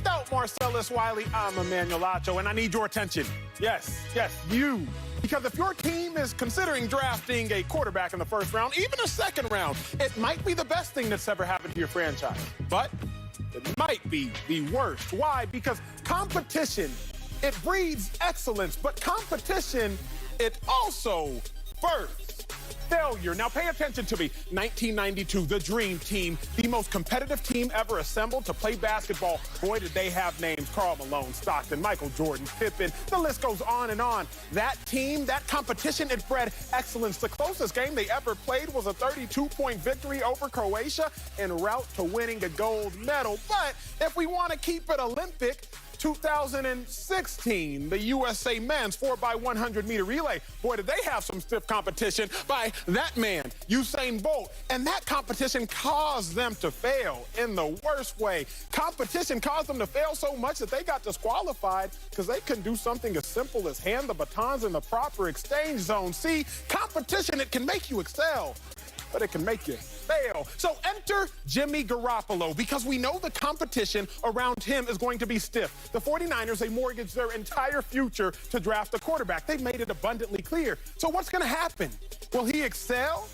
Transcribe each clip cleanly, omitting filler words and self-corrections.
without Marcellus Wiley, I'm Emmanuel Acho, and I need your attention. Yes, you. Because if your team is considering drafting a quarterback in the first round, even a second round, it might be the best thing that's ever happened to your franchise. But it might be the worst. Why? Because competition, it breeds excellence, but competition, it also births failure. Now pay attention to me. 1992, the Dream Team, the most competitive team ever assembled to play basketball. Boy, did they have names: Karl Malone, Stockton, Michael Jordan, Pippen. The list goes on and on. That team, that competition, it bred excellence. The closest game they ever played was a 32-point victory over Croatia en route to winning a gold medal. But if we want to keep it Olympic, 2016, the USA men's 4x100 meter relay. Boy, did they have some stiff competition by that man, Usain Bolt. And that competition caused them to fail in the worst way. Competition caused them to fail so much that they got disqualified because they couldn't do something as simple as hand the batons in the proper exchange zone. See, competition, it can make you excel, but it can make you fail. So enter Jimmy Garoppolo, because we know the competition around him is going to be stiff. The 49ers, they mortgaged their entire future to draft a quarterback. They've made it abundantly clear. So what's going to happen? Will he excel?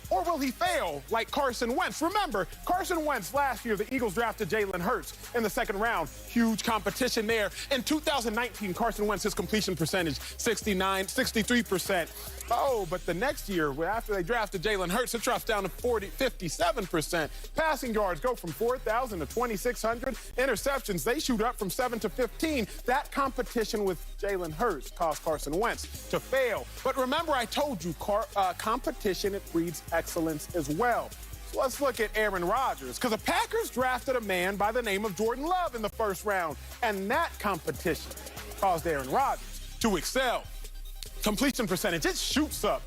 Or will he fail like Carson Wentz? Remember, Carson Wentz last year, the Eagles drafted Jalen Hurts in the second round. Huge competition there. In 2019, Carson Wentz's completion percentage, 63%. Oh, but the next year, after they drafted Jalen Hurts, it drops down to 57%. Passing yards go from 4,000 to 2,600. Interceptions, they shoot up from 7 to 15. That competition with Jalen Hurts caused Carson Wentz to fail. But remember, I told you, competition, it breeds excellence as well. So let's look at Aaron Rodgers, because the Packers drafted a man by the name of Jordan Love in the first round, and that competition caused Aaron Rodgers to excel. Completion percentage, it shoots up.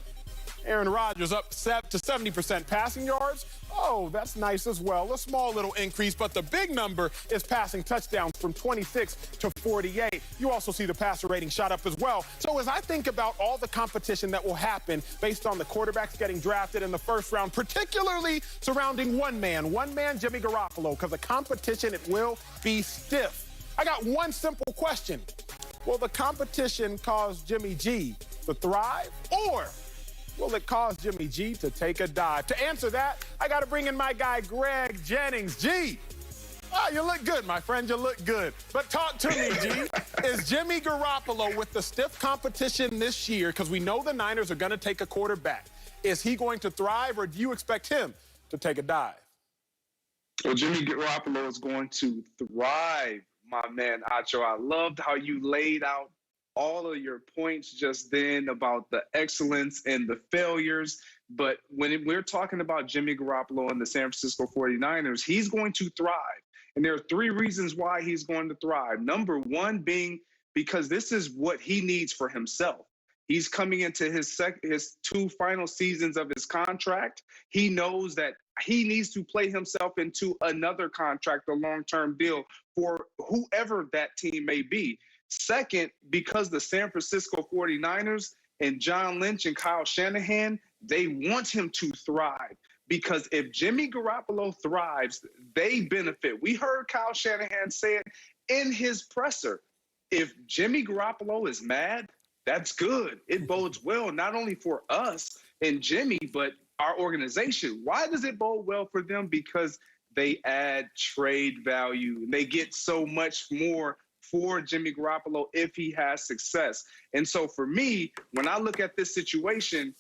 Aaron Rodgers up to 70% passing yards. Oh, that's nice as well. A small little increase, but the big number is passing touchdowns from 26 to 48. You also see the passer rating shot up as well. So as I think about all the competition that will happen based on the quarterbacks getting drafted in the first round, particularly surrounding one man, Jimmy Garoppolo, because the competition, it will be stiff. I got one simple question. Will the competition cause Jimmy G to thrive, or will it cause Jimmy G to take a dive? To answer that, I got to bring in my guy, Greg Jennings. G, you look good, my friend. You look good. But talk to me, G. Is Jimmy Garoppolo, with the stiff competition this year, because we know the Niners are going to take a quarterback, is he going to thrive, or do you expect him to take a dive? Well, Jimmy Garoppolo is going to thrive, my man, Acho. I loved how you laid out all of your points just then about the excellence and the failures. But when we're talking about Jimmy Garoppolo and the San Francisco 49ers, he's going to thrive. And there are three reasons why he's going to thrive. Number one being because this is what he needs for himself. He's coming into his two final seasons of his contract. He knows that he needs to play himself into another contract, a long-term deal for whoever that team may be. Second, because the San Francisco 49ers and John Lynch and Kyle Shanahan, they want him to thrive. Because if Jimmy Garoppolo thrives, they benefit. We heard Kyle Shanahan say it in his presser. If Jimmy Garoppolo is mad, that's good. It bodes well, not only for us and Jimmy, but our organization. Why does it bode well for them? Because they add trade value. They get so much more for Jimmy Garoppolo if he has success. And so for me, when I look at this situation,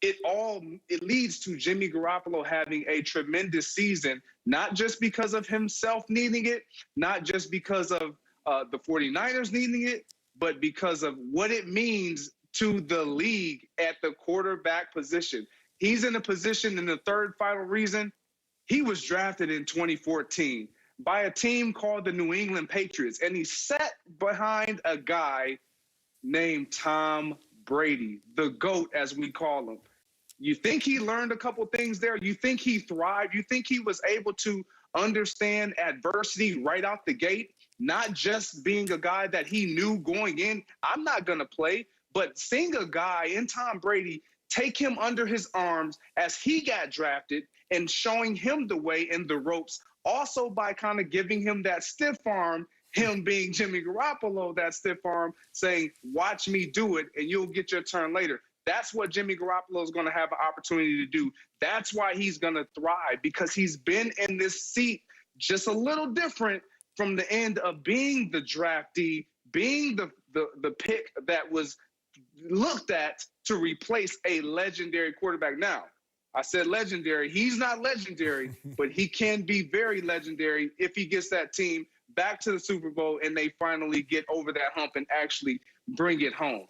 it leads to Jimmy Garoppolo having a tremendous season, not just because of himself needing it, not just because of the 49ers needing it, but because of what it means to the league at the quarterback position. He's in a position, in the third final reason, he was drafted in 2014 by a team called the New England Patriots, and he sat behind a guy named Tom Brady, the GOAT, as we call him. You think he learned a couple things there? You think he thrived? You think he was able to understand adversity right out the gate? Not just being a guy that he knew going in, I'm not going to play, but seeing a guy in Tom Brady take him under his arms as he got drafted and showing him the way in the ropes, also by kind of giving him that stiff arm, him being Jimmy Garoppolo, that stiff arm, saying, watch me do it and you'll get your turn later. That's what Jimmy Garoppolo is going to have an opportunity to do. That's why he's going to thrive, because he's been in this seat just a little different from the end of being the draftee, being the pick that was looked at to replace a legendary quarterback. Now, I said legendary. He's not legendary, but he can be very legendary if he gets that team back to the Super Bowl and they finally get over that hump and actually bring it home.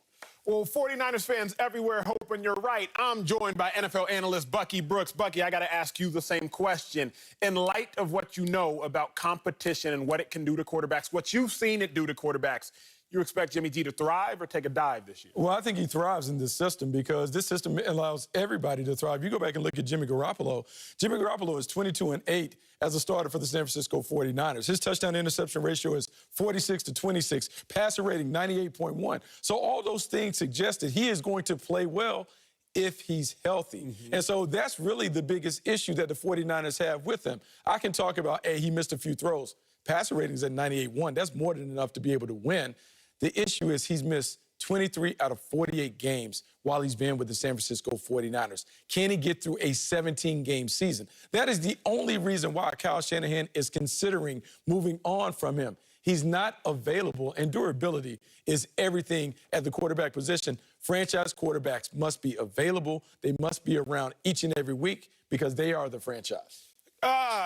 Well, 49ers fans everywhere hoping you're right. I'm joined by NFL analyst Bucky Brooks. Bucky, I got to ask you the same question. In light of what you know about competition and what it can do to quarterbacks, what you've seen it do to quarterbacks, you expect Jimmy G to thrive or take a dive this year? Well, I think he thrives in this system because this system allows everybody to thrive. You go back and look at Jimmy Garoppolo. Jimmy Garoppolo is 22-8 as a starter for the San Francisco 49ers. His touchdown-interception ratio is 46-26, passer rating 98.1. So all those things suggest that he is going to play well if he's healthy. And so that's really the biggest issue that the 49ers have with him. I can talk about, hey, he missed a few throws. Passer rating's at 98.1. That's more than enough to be able to win. The issue is he's missed 23 out of 48 games while he's been with the San Francisco 49ers. Can he get through a 17-game season? That is the only reason why Kyle Shanahan is considering moving on from him. He's not available, and durability is everything at the quarterback position. Franchise quarterbacks must be available. They must be around each and every week because they are the franchise.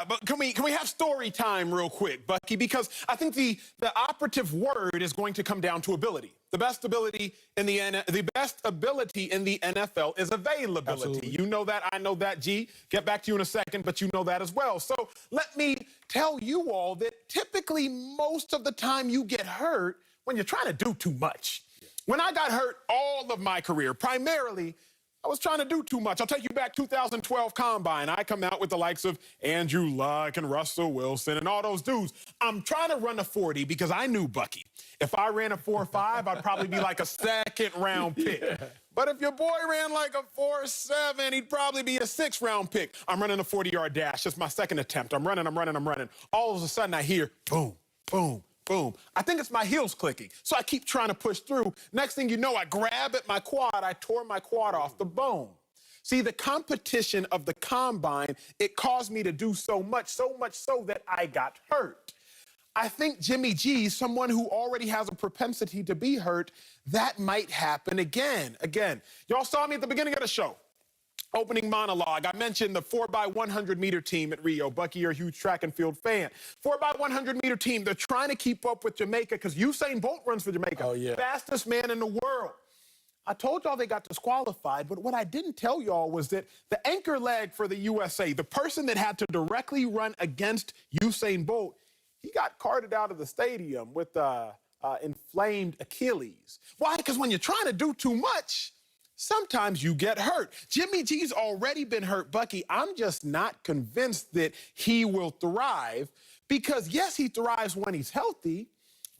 But can we have story time real quick, Bucky? Because I think the operative word is going to come down to ability. The best ability in the NFL is availability. Absolutely. You know that, I know that, G. Get back to you in a second, but you know that as well. So let me tell you all that typically most of the time you get hurt when you're trying to do too much. When I got hurt all of my career, primarily, I was trying to do too much. I'll take you back 2012 Combine. I come out with the likes of Andrew Luck and Russell Wilson and all those dudes. I'm trying to run a 40 because I knew Bucky. If I ran a 4.5, I'd probably be like a second-round pick. Yeah. But if your boy ran like a 4.7, he'd probably be a 6th-round pick. I'm running a 40-yard dash. It's my second attempt. I'm running. All of a sudden, I hear boom, boom, boom. I think it's my heels clicking. So I keep trying to push through. Next thing you know, I grab at my quad. I tore my quad off the bone. See, the competition of the Combine, it caused me to do so much so that I got hurt. I think Jimmy G, someone who already has a propensity to be hurt, that might happen again. Y'all saw me at the beginning of the show. Opening monologue, I mentioned the 4x100-meter team at Rio. Bucky, you're a huge track and field fan. 4x100-meter team, they're trying to keep up with Jamaica because Usain Bolt runs for Jamaica. Oh, yeah. Fastest man in the world. I told y'all they got disqualified, but what I didn't tell y'all was that the anchor leg for the USA, the person that had to directly run against Usain Bolt, he got carted out of the stadium with inflamed Achilles. Why? Because when you're trying to do too much, sometimes you get hurt. Jimmy G's already been hurt, Bucky. I'm just not convinced that he will thrive because, yes, he thrives when he's healthy,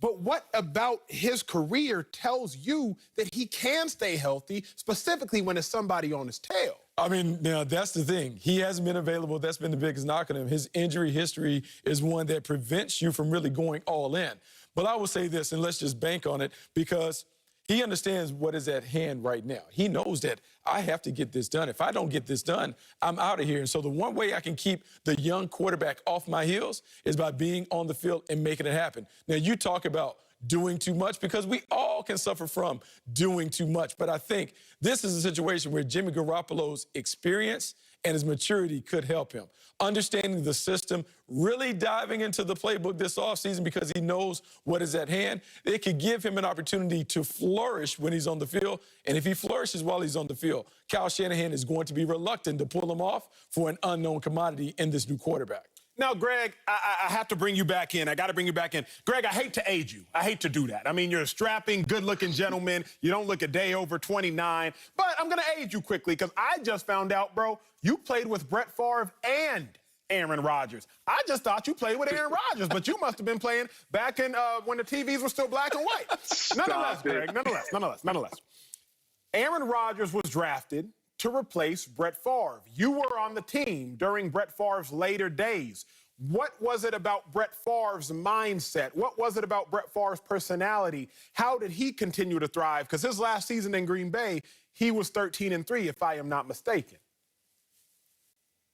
but what about his career tells you that he can stay healthy, specifically when there's somebody on his tail? I mean, now that's the thing. He hasn't been available. That's been the biggest knock on him. His injury history is one that prevents you from really going all in. But I will say this, and let's just bank on it, because he understands what is at hand right now. He knows that I have to get this done. If I don't get this done, I'm out of here. And so the one way I can keep the young quarterback off my heels is by being on the field and making it happen. Now, you talk about doing too much because we all can suffer from doing too much. But I think this is a situation where Jimmy Garoppolo's experience and his maturity could help him. Understanding the system, really diving into the playbook this offseason because he knows what is at hand. It could give him an opportunity to flourish when he's on the field. And if he flourishes while he's on the field, Kyle Shanahan is going to be reluctant to pull him off for an unknown commodity in this new quarterback. Now, Greg, I have to bring you back in. I got to bring you back in. Greg, I hate to age you. I hate to do that. I mean, you're a strapping, good-looking gentleman. You don't look a day over 29. But I'm going to age you quickly because I just found out, bro, you played with Brett Favre and Aaron Rodgers. I just thought you played with Aaron Rodgers, but you must have been playing back in when the TVs were still black and white. Nonetheless, Greg, nonetheless. Aaron Rodgers was drafted to replace Brett Favre. You were on the team during Brett Favre's later days. What was it about Brett Favre's mindset? What was it about Brett Favre's personality? How did he continue to thrive? Because his last season in Green Bay, he was 13-3, if I am not mistaken.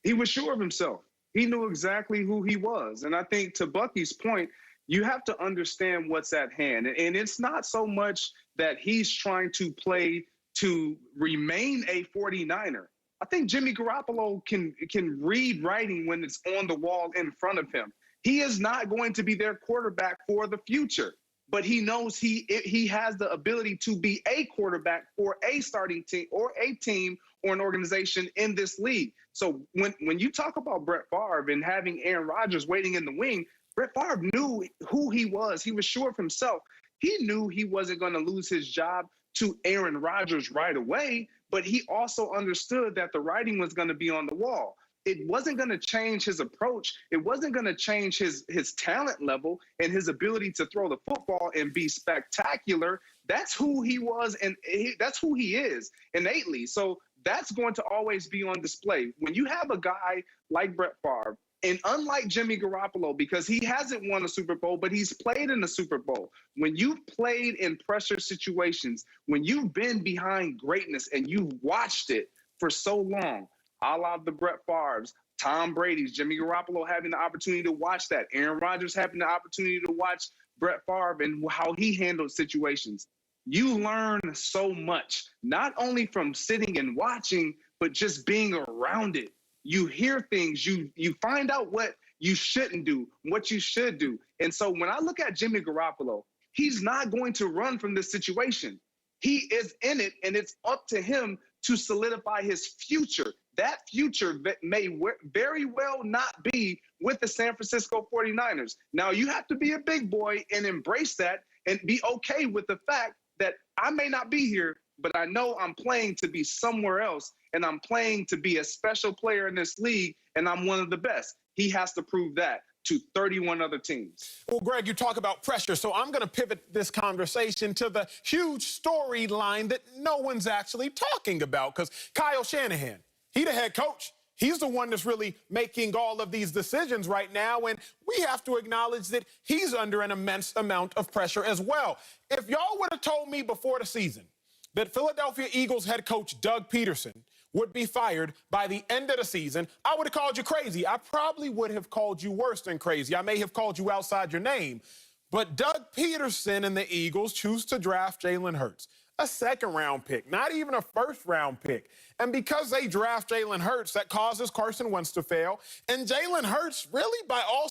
He was sure of himself. He knew exactly who he was. And I think to Bucky's point, you have to understand what's at hand. And it's not so much that he's trying to play to remain a 49er. I think Jimmy Garoppolo can read writing when it's on the wall in front of him. He is not going to be their quarterback for the future, but he knows he has the ability to be a quarterback for a starting team or a team or an organization in this league. So when you talk about Brett Favre and having Aaron Rodgers waiting in the wing, Brett Favre knew who he was. He was sure of himself. He knew he wasn't going to lose his job to Aaron Rodgers right away, but he also understood that the writing was going to be on the wall. It wasn't going to change his approach. It wasn't going to change his talent level and his ability to throw the football and be spectacular. That's who he was, and that's who he is innately. So that's going to always be on display. When you have a guy like Brett Favre, and unlike Jimmy Garoppolo, because he hasn't won a Super Bowl, but he's played in a Super Bowl. When you've played in pressure situations, when you've been behind greatness and you've watched it for so long, a la the Brett Favre's, Tom Brady's, Jimmy Garoppolo having the opportunity to watch that, Aaron Rodgers having the opportunity to watch Brett Favre and how he handled situations. You learn so much, not only from sitting and watching, but just being around it. You hear things, you find out what you shouldn't do, what you should do. And so when I look at Jimmy Garoppolo, he's not going to run from this situation. He is in it, and it's up to him to solidify his future. That future may very well not be with the San Francisco 49ers. Now, you have to be a big boy and embrace that and be okay with the fact that I may not be here, but I know I'm playing to be somewhere else, and I'm playing to be a special player in this league, and I'm one of the best. He has to prove that to 31 other teams. Well, Greg, you talk about pressure, so I'm going to pivot this conversation to the huge storyline that no one's actually talking about, because Kyle Shanahan, he's the head coach. He's the one that's really making all of these decisions right now, and we have to acknowledge that he's under an immense amount of pressure as well. If y'all would have told me before the season that Philadelphia Eagles head coach Doug Peterson would be fired by the end of the season, I would have called you crazy. I probably would have called you worse than crazy. I may have called you outside your name. But Doug Peterson and the Eagles choose to draft Jalen Hurts, a second-round pick, not even a first-round pick. And because they draft Jalen Hurts, that causes Carson Wentz to fail. And Jalen Hurts, really, by all